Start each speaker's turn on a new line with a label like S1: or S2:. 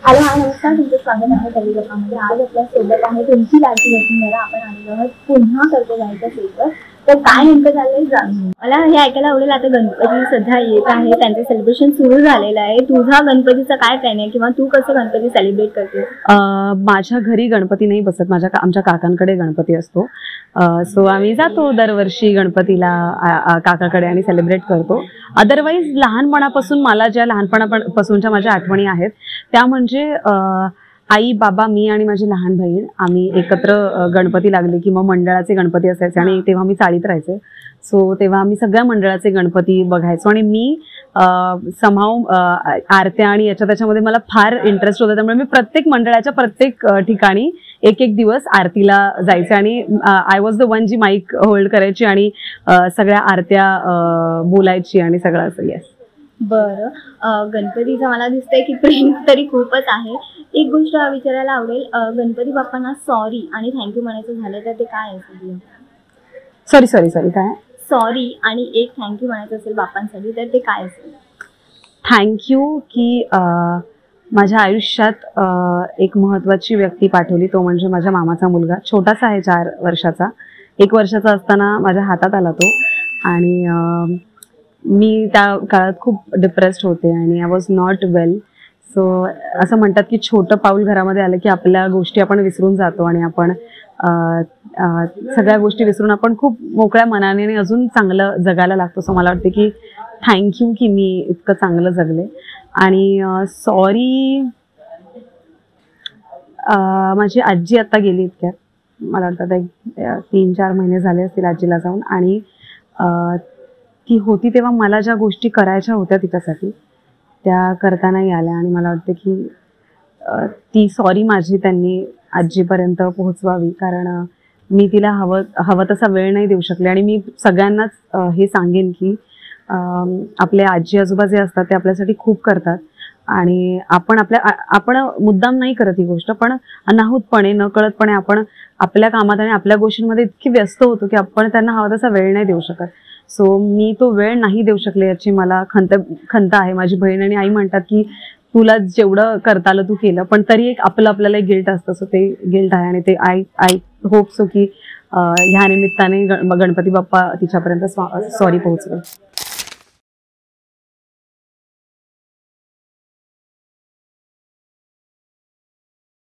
S1: Hello hi नमस्कार, तुमचं स्वागत आहे कविगप्पामध्ये। आज आपल्या सोबत आहे तुमची लाडकी वसुंधरा। आपण आलेलो आहोत पुन्हा करतो जायचं सेटवर। तर काय नेमकं चाललंय जाणून मला हे ऐकायला आवडेल। आता गणपती सध्या येत आहे, त्यांचं सेलिब्रेशन सुरू झालेलं आहे। तुझा गणपतीचा काय प्लॅन आहे किंवा तू कसं गणपती सेलिब्रेट करते?
S2: माझ्या घरी गणपती नाही बसत, आमच्या काकांकडे गणपती असतो। सो आम्ही जातो दरवर्षी गणपतीला काकाकडे आणि सेलिब्रेट करतो। अदरवाईज लहानपणापासून मला ज्या लहानपणापासूनच्या माझ्या आठवणी आहेत त्या म्हणजे आई बाबा मी आणि माझी लहान बहीण आम्ही एकत्र गणपती लागले की मग मंडळाचे गणपती असायचे आणि तेव्हा मी चाळीत राहायचे। सो तेव्हा आम्ही सगळ्या मंडळाचे गणपती बघायचो आणि मी समाव आरत्या आणि त्याच्यामध्ये मला फार इंटरेस्ट होता। त्यामुळे मी प्रत्येक मंडळाच्या प्रत्येक ठिकाणी एक एक दिवस आरतीला जायचे आणि आय वॉज द वन जी माईक होल्ड करायची आणि सगळ्या आरत्या बोलायची आणि सगळं असं। येस।
S1: बरं, गणपतीचं मला दिसतंय की प्रेम तरी खूपच आहे। एक गोष्ट विचारायला आवडेल, गणपती बाप्पांना सॉरी आणि थँक्यू म्हणायचं झालं तर ते काय असेल?
S2: सॉरी काय?
S1: सॉरी आणि एक थँक्यू म्हणायचं असेल बाप्पांसाठी तर ते काय असेल?
S2: थँक्यू की माझ्या आयुष्यात एक महत्त्वाची व्यक्ती पाठवली, तो म्हणजे माझ्या मामाचा मुलगा। छोटासा आहे, 4 वर्षाचा। 1 वर्षाचा असताना माझ्या हातात आला तो आणि मी त्या काळात खूप डिप्रेस्ड होते आणि I was not well. So असं म्हणतात की छोटं पाऊल घरामध्ये आलं की आपल्या गोष्टी आपण विसरून जातो आणि आपण सगळ्या गोष्टी विसरून आपण खूप मोकळ्या मनाने आणि अजून चांगलं जगायला लागतो। सो मला वाटते की थँक्यू की मी इतकं चांगलं जगले। आणि सॉरी, माझी आजी आता गेली इतक्यात, मला वाटतं एक 3-4 महिने झाले असतील आजीला जाऊन। आणि ती होती तेव्हा मला ज्या गोष्टी करायच्या होत्या तिच्यासाठी त्या करता नाही आल्या आणि मला वाटतं की ती सॉरी माझी त्यांनी आजीपर्यंत पोहोचवावी, कारण मी तिला हवं तसा वेळ नाही देऊ शकले। आणि मी सगळ्यांनाच हे सांगेन की आपले आजी आजोबा जे असतात ते आपल्यासाठी खूप करतात आणि आपण मुद्दाम नाही करत ही गोष्ट, पण अनाहूतपणे नकळतपणे आपण आपल्या कामात आणि आपल्या गोष्टींमध्ये इतकी व्यस्त होतो की आपण त्यांना हवा तसा वेळ नाही देऊ शकत। सो मी तो वेळ नाही देऊ शकले याची मला खंत आहे। माझी बहीण आणि आई म्हणतात की तुला जेवढं करता आलं तू केलं, पण तरी एक आपल्याला एक गिल्ट असतं। सो ते गिल्ट आहे आणि ते आय होप सो की ह्या निमित्ताने गणपती बाप्पा तिच्यापर्यंत सॉरी पोहोचले।